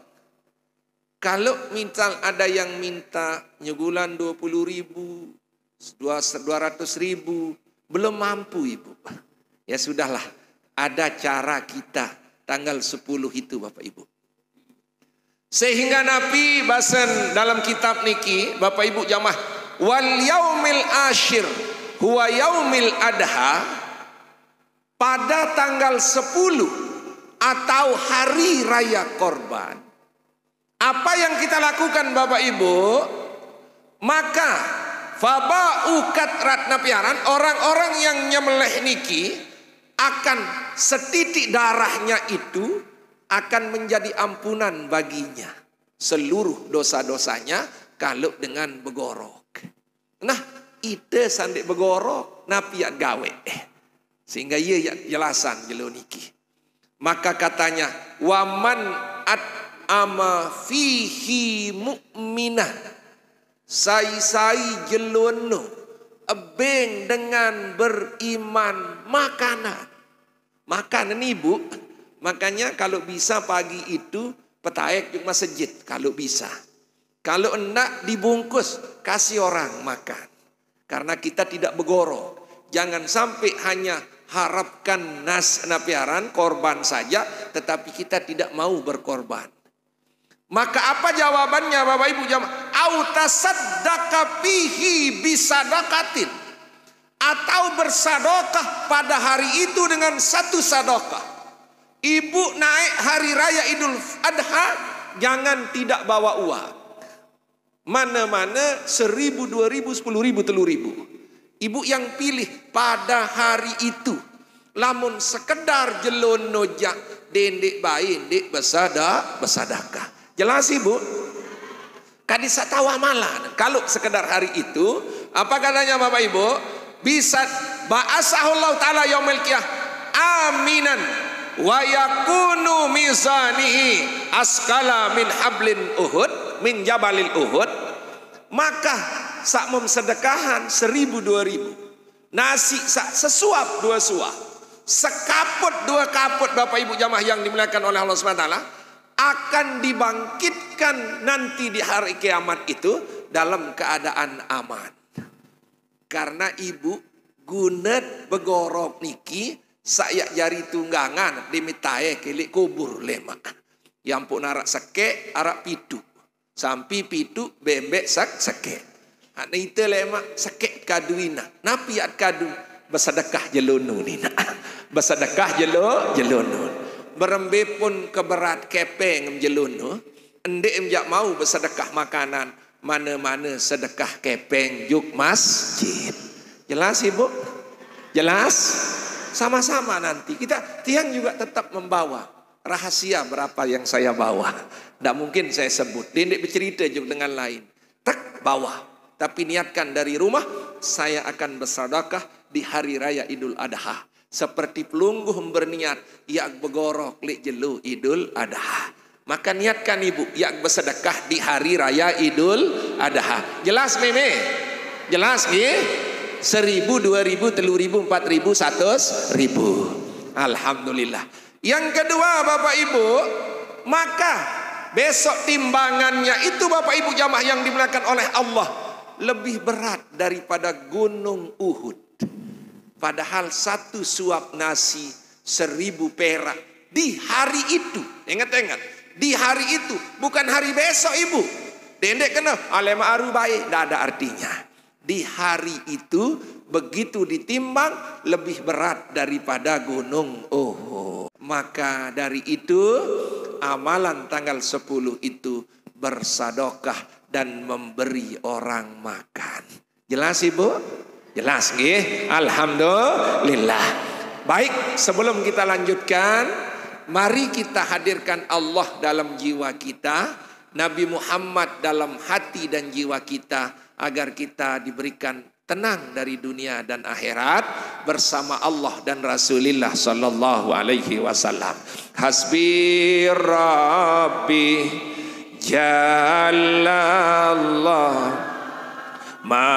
Kalau misal ada yang minta nyugulan 20.000, 200.000, belum mampu ibu. Ya sudahlah, ada cara kita tanggal 10 itu Bapak Ibu. Sehingga Nabi basen dalam kitab niki, Bapak Ibu jamaah, wal yaumil asyir huwa yaumil adha, pada tanggal 10 atau hari raya korban. Apa yang kita lakukan Bapak Ibu? Maka faba'u katrat napiaran, orang-orang yang nyembelih niki akan setitik darahnya itu akan menjadi ampunan baginya seluruh dosa-dosanya kalau dengan begorok. Nah, ide sandik begorok napiat gawe. Sehingga ia jelasan jelo niki. Maka katanya waman at'ama fihi mu'minah, sai-sai jelono ebeng dengan beriman makanan. Makanan ibu. Makanya kalau bisa pagi itu petaek di masjid kalau bisa. Kalau enggak dibungkus kasih orang makan. Karena kita tidak begorok. Jangan sampai hanya harapkan napiaran korban saja tetapi kita tidak mau berkorban. Maka apa jawabannya Bapak Ibu jamaah? Au tasaddaqa fihi bisadaqatin, atau bersadaqah pada hari itu dengan satu sadaqah. Ibu naik hari raya Idul Adha, jangan tidak bawa uang. Mana-mana 1.000, 2.000, 10.000, 3.000. Ibu yang pilih pada hari itu. Lamun sekedar jelon nojak dendek baik, dek bersadakah. Jelas ibu? Kadisa tawa malah. Kalau sekedar hari itu, Apa katanya Bapak Ibu? Bisa ba'asahullahu ta'ala yaumil qiyamah aminan wa yakunu mizanihi askala min hablin Uhud, min jabalil Uhud. Maka sak memsedekahan 1000 2000, nasi sak sesuap 2 suap, sekaput 2 kaput Bapak Ibu jamaah yang dimuliakan oleh Allah SWT, akan dibangkitkan nanti di hari kiamat itu dalam keadaan aman. Karena ibu gunet begorok niki saya jari tunggangan dimitae kelik kubur lemak. Yang pun arak seke arak pitu. Sampai pitu bembek seke. Ana itu lemak seke kaduina. Napi at kadu bersedekah jelunu nina. Bersedekah jelunu. Berembe pun keberat kepeng jelunu. Endek menjak mau bersedekah makanan. Mana-mana sedekah kepeng juk masjid. Jelas ibu? Jelas? Sama-sama nanti. Kita tiang juga tetap membawa. Rahasia berapa yang saya bawa. Tidak mungkin saya sebut. Dia tidak bercerita juga dengan lain. Tak bawa. Tapi niatkan dari rumah. Saya akan bersedekah di hari raya Idul Adha. Seperti pelungguh berniat. Yak begorok lik jelu Idul Adha. Maka niatkan ibu yang bersedekah di hari raya Idul Adha. Jelas meme? Jelas nih? 1000, 2000, 3000, 4000, 100.000. Alhamdulillah. Yang kedua Bapak Ibu, maka besok timbangannya itu Bapak Ibu jamaah yang dimuliakan oleh Allah lebih berat daripada gunung Uhud. Padahal 1 suap nasi 1000 perak di hari itu. Ingat-ingat. Di hari itu, bukan hari besok ibu. Dendek kena, alema aru baik, tidak ada artinya. Di hari itu, begitu ditimbang, lebih berat daripada gunung Uhud. Maka dari itu, amalan tanggal 10 itu bersedekah dan memberi orang makan. Jelas ibu? Jelas nggih? Alhamdulillah. Baik, sebelum kita lanjutkan, mari kita hadirkan Allah dalam jiwa kita, Nabi Muhammad dalam hati dan jiwa kita, agar kita diberikan tenang dari dunia dan akhirat bersama Allah dan Rasulullah sallallahu alaihi wasallam. Hasbi Rabbi Jalallah ma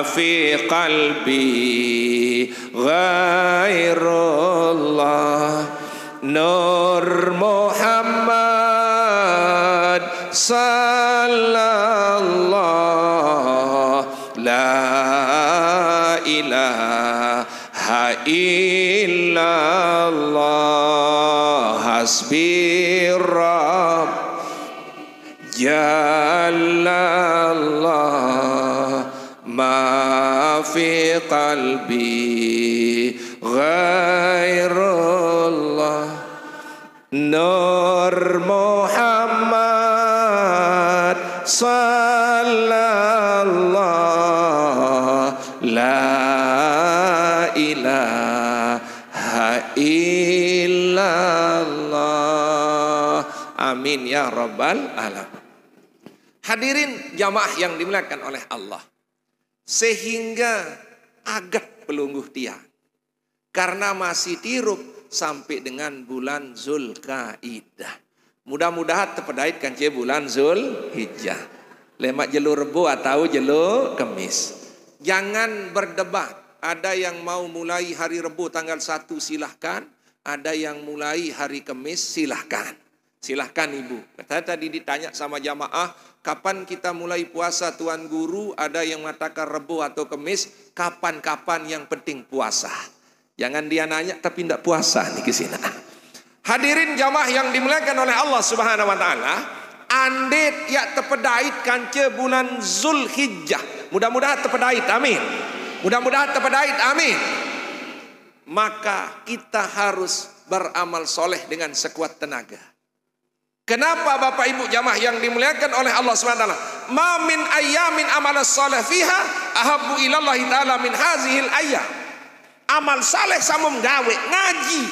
fi qalbi ghairullah Nur Muhammad sallallahu la ilaha illallah hasbi rabb jalallah ma fi qalbi ghairullah Nur Muhammad sallallahu la ilaha illallah. Amin ya rabbal alamin. Hadirin jamaah yang dimuliakan oleh Allah. Sehingga agak pelungguh tiang. Karena masih tirup sampai dengan bulan Zulkaidah. Mudah-mudahan terpedait kanci bulan Zulhijjah. Lemak jelu Rebo atau jelu Kemis. Jangan berdebat. Ada yang mau mulai hari Rebo tanggal 1 silahkan. Ada yang mulai hari Kemis silahkan. Silahkan ibu. Tadi ditanya sama jamaah, kapan kita mulai puasa Tuan Guru? Ada yang mengatakan Rebo atau Kemis. Kapan-kapan yang penting puasa. Jangan dia nanya tapi tidak puasa nih ke sini. Hadirin jamaah yang dimuliakan oleh Allah Subhanahu wa taala, andet ya terpedait kanca bulan Zulhijjah. Mudah-mudahan terpedait, amin. Mudah-mudahan terpedait, amin. Maka kita harus beramal soleh dengan sekuat tenaga. Kenapa Bapak Ibu jamaah yang dimuliakan oleh Allah Subhanahu wa taala? Ma min ayyamin amalas soleh fiha ahabbu ilallahi taala min hazihil ayyam. Amal saleh sama menggawe, ngaji,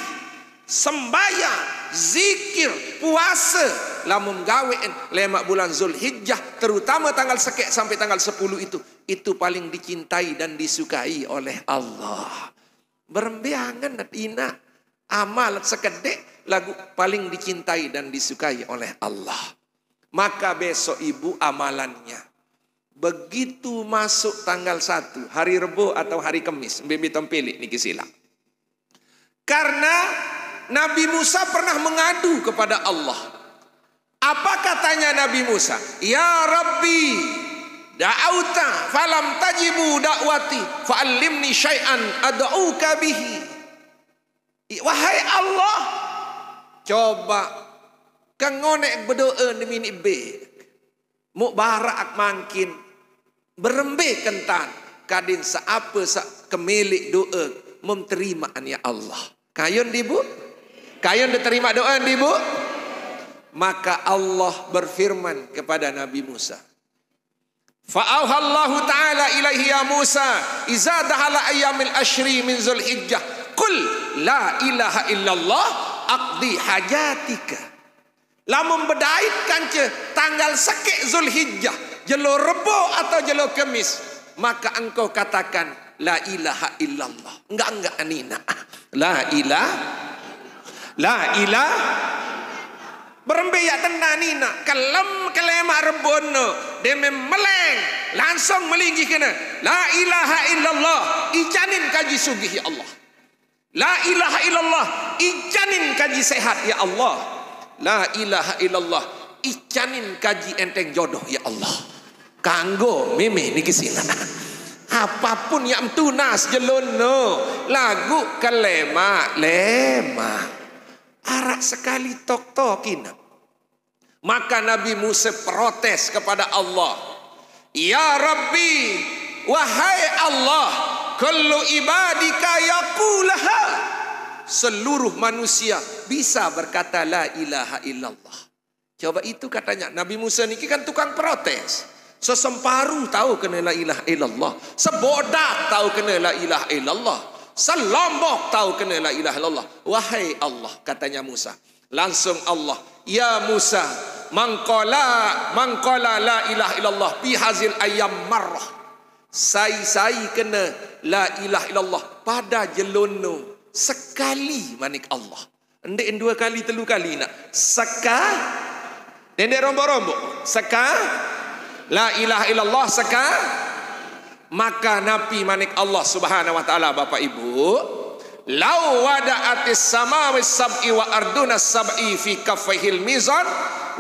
sembahyang, zikir, puasa, lamun gawe lemak bulan Zulhijjah, terutama tanggal sekek sampai tanggal 10 itu itu paling dicintai dan disukai oleh Allah. Berembeangan ina amal sekedek lagu paling dicintai dan disukai oleh Allah. Maka besok ibu amalannya begitu masuk tanggal 1 hari Rebo atau hari Kamis, bibi tempeli niki sila. Karena Nabi Musa pernah mengadu kepada Allah. Apa katanya Nabi Musa? Ya Rabbi, da'auta falam tajibu da'wati fa'allimni syai'an ad'uka bihi. Wahai Allah, coba kangonek berdoa demi be mu barak makin berembe kentan kadin seapa sak kemilik doa memterimaan ya Allah. Kayun dibu? Kayun diterima doa dibu? Maka Allah berfirman kepada Nabi Musa. Fa'auhallahu ta'ala ilaihi ya Musa iza dahala ayyamil ashri min Zulhijjah qul la ilaha illallah aqdi hajatika. Lamun bedait kanca tanggal sekek Zulhijjah jelo Rebo atau jelo Kamis, maka engkau katakan la ilaha illallah. Enggak anina. La ilah berembe ya tenanina kelema rebono deme meleng langsung melinggi kena la ilaha illallah ijanin kaji sugih ya Allah. La ilaha illallah ijanin kaji sehat ya Allah. La ilaha illallah ijanin kaji enteng jodoh ya Allah. Kanggo meme niki sila. Apapun yang tunas jelono lagu kelema arak sekali tok-tokina. Maka Nabi Musa protes kepada Allah. Ya Rabbi, wahai Allah, kullu ibadika yaqulaha. Seluruh manusia bisa berkata la ilaha illallah. Coba itu katanya Nabi Musa niki kan tukang protes. Sesemparu tahu kena la ilaha illallah, sebodak tahu kena la ilaha illallah, selombok tahu kena la ilaha illallah. Wahai Allah, katanya Musa. Langsung Allah, ya Musa, mangqala la ilaha illallah fi hazil ayyam marrah. Sai kena la ilaha illallah pada jelono sekali manik Allah. Endek 2 kali 3 kali nak. Dendek rombo-rombo. La ilaha illallah maka Nabi manik Allah subhanahu wa ta'ala Bapak Ibu, lau wada'atis samawi sab'i wa arduna sab'i fi kaffihil mizan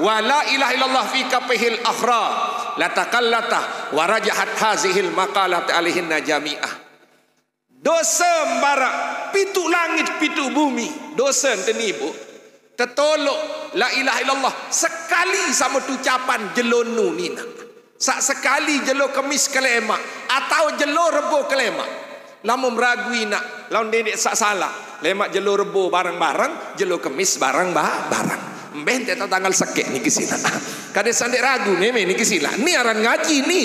wa la ilaha illallah fi kaffihil akhra latakallata wa rajahat hazihil maqalat alihinna jami'ah. Dosa mbarak pitu langit pitu bumi dosa tenibu tetolok la ilaha illallah sekali sama ucapan jelonu nina. Sak sekali jelo Kamis kelema atau jelo Rebo kelema. Lamun meragui nak lawan dedek sak salah. Lemak jelo Rebo barang-barang, jelo Kamis barang-barang. Mbeh tak tanggal sekek niki sila. Kade sandek ragu meme niki sila. Ni aran ngaji ni.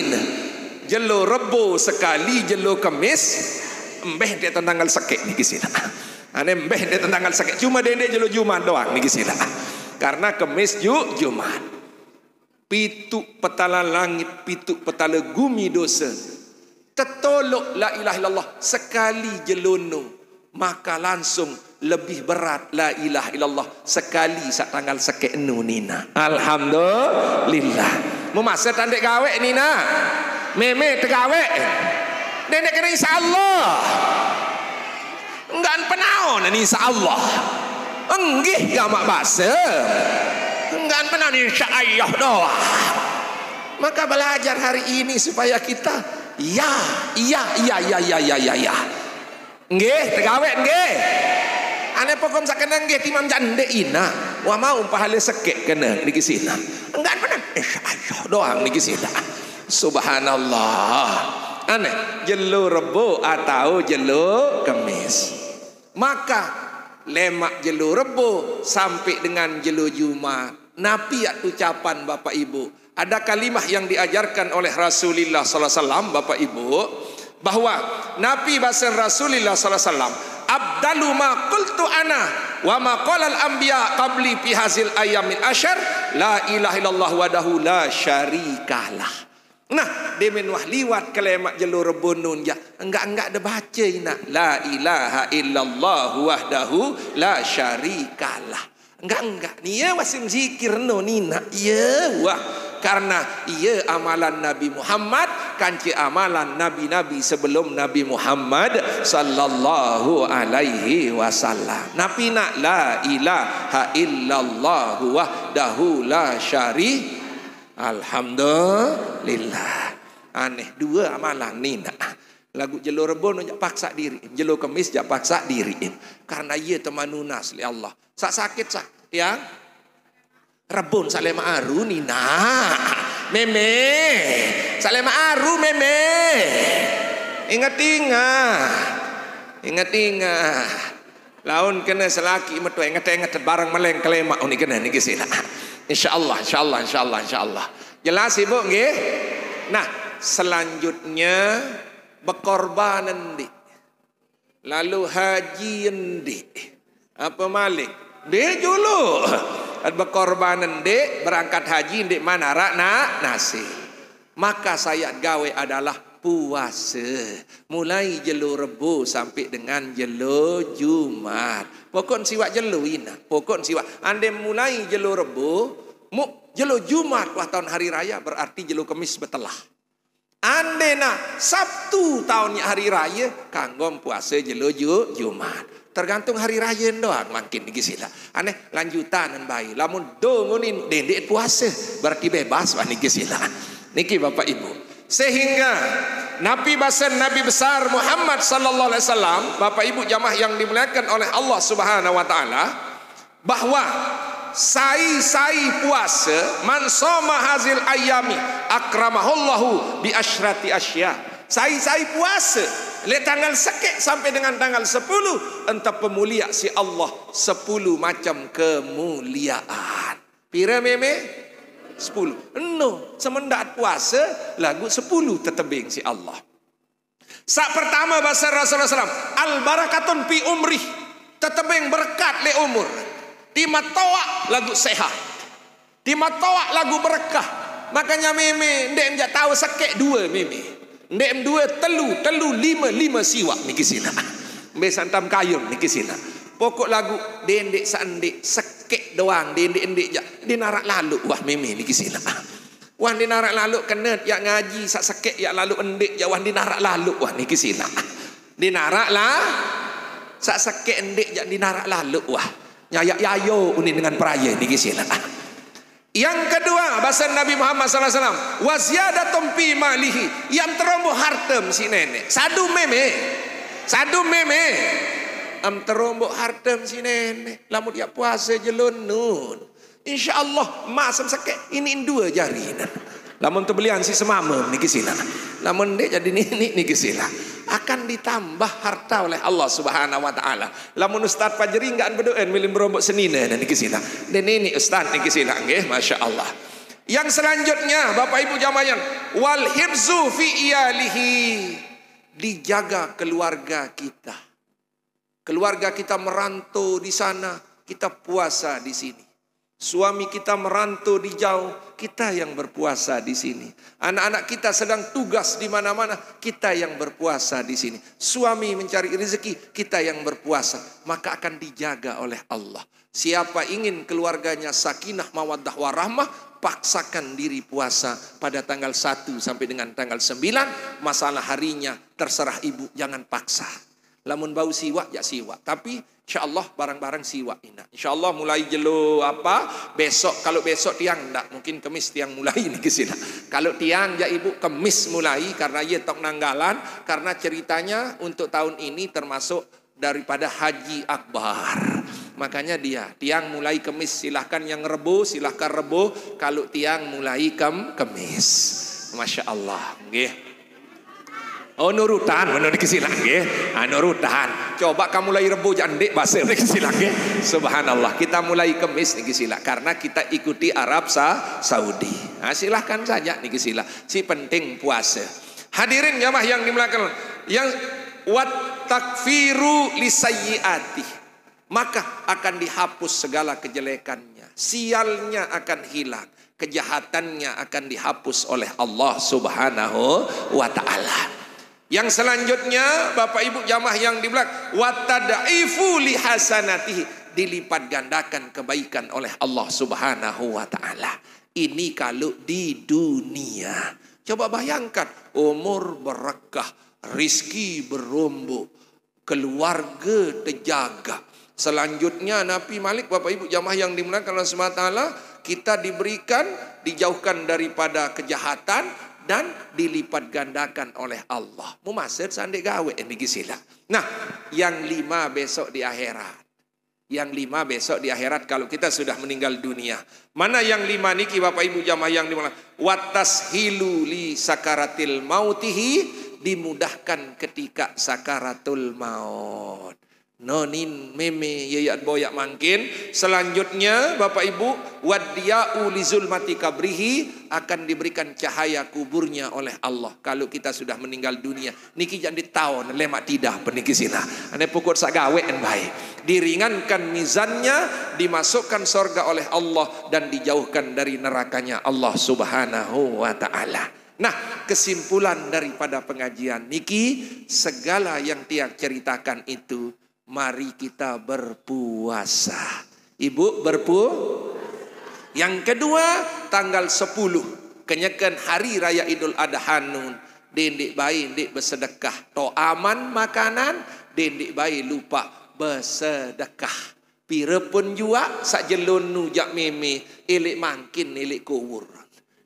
Jelo Rebo sekali, jelo Kamis, mbeh tak tanggal sekek niki sila. Ane mbeh tak tanggal sekek. Cuma dedek jelo Jumat doang niki sila. Karena Kamis Jumat. Pitu petala langit, pitu petala gumi dosa. Tetolok la ilaha illallah sekali jelono, maka langsung lebih berat la ilaha illallah sekali sak tanggal sekek nina. Alhamdulillah. Memasa tandek gawe nina. Meme tegawe. Nenek kena insyaallah. Enggak penaon ni insyaallah. Enggih gamak bahasa. Enggak pernah insyaallah doa. Maka belajar hari ini supaya kita ya. Nggih, tegawe nggih. Ane pokom sakena nggih timam jande ina. Wa mau pahala sekek kena niki sina. Enggak pernah insyaallah doang niki sina. Subhanallah. Ane jelo Rebo atau jelo Kamis. Maka lemak jelo Rebo sampai dengan jelo Jumat. Nabi ucapan Bapak Ibu. Ada kalimah yang diajarkan oleh Rasulullah sallallahu alaihi wasallam Bapak Ibu, bahwa Nabi bahasa Rasulullah sallallahu alaihi wasallam, abdalu ma qultu ana wa ma qala al anbiya qabli fi hazil ayyamin asyar la ilaha illallah wahdahu la syarikalah. Nah, dia menuah liwat kalimat jalur rebunun ya. Enggak ada baca ina. La ilaha illallah wahdahu la syarikalah. Enggak. Ni ya wasim zikir no nina. Ya wah. Karena ia amalan Nabi Muhammad, kanci amalan nabi-nabi sebelum Nabi Muhammad sallallahu alaihi wasallam. Nabi nak la ilaha illallah wahdahu la syarikalah. Alhamdulillah. Aneh dua amalan ni nak. Lagu jalur rebon jak paksa diri, jalur kemis jak paksa diri. Karena ia temanunas li Allah. Sakit ya. Rebon saleh ma'aru ni nak. Meme. Saleh ma'aru meme. Ingat. Laun kena selaki metu ingat barang meleng kelemak ni kena ni kisila. Insyaallah. Jelas ibu nggih? Nah, selanjutnya berkorban endi. Lalu haji endi. Apa malik? Dia dulu. Berkorban endi, berangkat haji endi mana rak nasi. Maka saya gawe adalah puasa. Mulai jelo Rebo sampai dengan jelo Jumat. Pokok siwak jelo ina. Pokok siwak. Ande mulai jelo Rebo, jelo Jumat wah tahun hari raya berarti jelo Kemis betelah. Ande na Sabtu tahunnya hari raya kanggom puasa jelo Jumat. Tergantung hari raya doang makin niki sila. Aneh lanjutan dan bayi. Lamun dongonin dendek puasa berarti bebas wah niki sila. Niki Bapak Ibu. Sehingga Nabi besar Muhammad sallallahu alaihi wasallam, Bapak Ibu jamaah yang dimuliakan oleh Allah Subhanahu wa taala, bahwa sai puasa man soma hazil ayami akramahullahu bi asyrati asya. Sai puasa le tanggal sekek sampai dengan tanggal 10 entah pemulia si Allah 10 macam kemuliaan. Pira meme 10. No, semendak puasa lagu 10 tetebing si Allah. Sak pertama bahasa Rasulullah SAW, al barakatun fi umri, tetebing berkat le umur. Di matoa lagu sehat. Di matoa lagu berkah. Makanya meme ndek enjak tahu sekek 2 meme. Ndek 2 telu 5 siwak niki sina. Mbe santam kayun niki sina. Pokok lagu dendek sandek sekek doang dendek jak dinarak lalu wah meme niki sila. Wah dinarak lalu kena yak ngaji sak sekek yak lalu endek jak wah dinarak lalu wah niki sila. Dinarak lah sak sekek endek jak dinarak lalu wah nyayak yayo uni dengan peraya niki sila. Yang kedua bahasa Nabi Muhammad sallallahu alaihi wasallam wa ziyadatum fi malihi, yang teromboh hartem si nenek. Sadu meme am terombok hartem si nenek lamun dia puasa jelun nun insyaallah masam sakit ini 2 jari lamun tebelian si semamem niki sila lamun dek jadi niki sila akan ditambah harta oleh Allah Subhanahu wa taala. Lamun Ustaz Fajri enggak berdoa milim berombok senina niki sila dan ini Ustaz niki sila nggih masyaallah. Yang selanjutnya Bapak Ibu jamaah wal hifzu fi iyalihi, dijaga keluarga kita. Keluarga kita merantau di sana, kita puasa di sini. Suami kita merantau di jauh, kita yang berpuasa di sini. Anak-anak kita sedang tugas di mana-mana, kita yang berpuasa di sini. Suami mencari rezeki, kita yang berpuasa. Maka akan dijaga oleh Allah. Siapa ingin keluarganya sakinah, mawaddah, warahmah, paksakan diri puasa pada tanggal 1 sampai dengan tanggal 9. Masalah harinya terserah ibu, jangan paksa. Lamun bau siwak ya siwak, tapi insyaallah barang-barang siwak ina. Insyaallah mulai jelo besok, kalau besok tiang ndak, mungkin Kemis tiang mulai nih kesina. Kalau tiang ya ibu Kemis mulai karena ye tok nanggalan, karena ceritanya untuk tahun ini termasuk daripada Haji Akbar. Makanya tiang mulai Kemis, silahkan yang Rebo silahkan Rebo, kalau tiang mulai Kemis. Masya Allah, nggih. Oh nurutan, mana dikisilang nggih. Nurutan. Coba kamu mulai Rebo jandek bahasa dikisilang nggih. Subhanallah, kita mulai Kemis dikisilang karena kita ikuti Arab Saudi. Silahkan saja dikisilang. Si penting puasa. Hadirin jamaah yang dimuliakan, yang wat takfiru lisayyiati, maka akan dihapus segala kejelekannya. Sialnya akan hilang. kejahatannya akan dihapus oleh Allah Subhanahu wa taala. Yang selanjutnya Bapak Ibu jamaah yang dimuliakan, wa tad'ifu li hasanatihi, dilipat gandakan kebaikan oleh Allah Subhanahu wa taala. Ini kalau di dunia. Coba bayangkan, umur berkah, rizki berombok, keluarga terjaga. Selanjutnya Nabi Malik, Bapak Ibu jamaah yang dimuliakan Allah Subhanahu wa taala, kita diberikan, dijauhkan daripada kejahatan dan dilipat gandakan oleh Allah. Mu masir sandek gawe niki sila. Nah, yang 5 besok di akhirat. Yang 5 besok di akhirat kalau kita sudah meninggal dunia. Mana yang 5 niki Bapak Ibu jamaah yang dimuliakan? Watashilu li sakaratil mautihi, dimudahkan ketika sakaratul maut. Nonin meme yayat boyak mangkin. Selanjutnya Bapak Ibu, wadiya'u li zulmati kabrihi, akan diberikan cahaya kuburnya oleh Allah kalau kita sudah meninggal dunia. Niki jangan ditawon lemak tidak peniki sila. Ane pukul sagawe en baik. Diringankan mizannya, dimasukkan surga oleh Allah dan dijauhkan dari nerakanya Allah Subhanahu wa taala. Nah, kesimpulan daripada pengajian niki, segala yang tiang ceritakan itu, mari kita berpuasa. Ibu Yang kedua, tanggal 10 kenyakan hari raya Idul Adha nun. Dendik bayi ndik bersedekah. To aman makanan, dendik bayi lupa bersedekah. Pira pun jua sak jelun nu jak meme, elek mangkin elek kowur.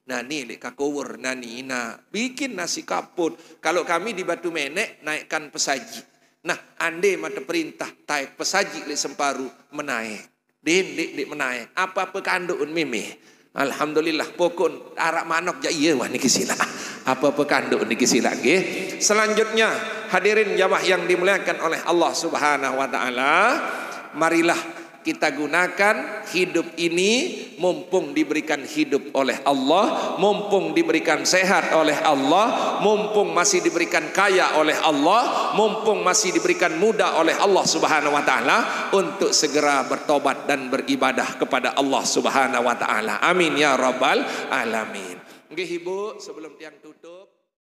Nah ni elek kakowur nani na bikin nasi kaput. Kalau kami di Batu Menek naikkan pesaji. Nah, ande mata perintah taik pesaji le semparu menaik. Dek menaik. Apa kandun meme. Alhamdulillah pokon arak manok ja iya wah niki sila. Apa kandun niki sila nggih. Selanjutnya hadirin jamaah yang dimuliakan oleh Allah Subhanahu wa taala, marilah kita gunakan hidup ini mumpung diberikan hidup oleh Allah, mumpung diberikan sehat oleh Allah, mumpung masih diberikan kaya oleh Allah, mumpung masih diberikan muda oleh Allah Subhanahu wa taala, untuk segera bertobat dan beribadah kepada Allah Subhanahu wa taala. Amin ya rabbal alamin. Nggih Ibu, sebelum tiang tutup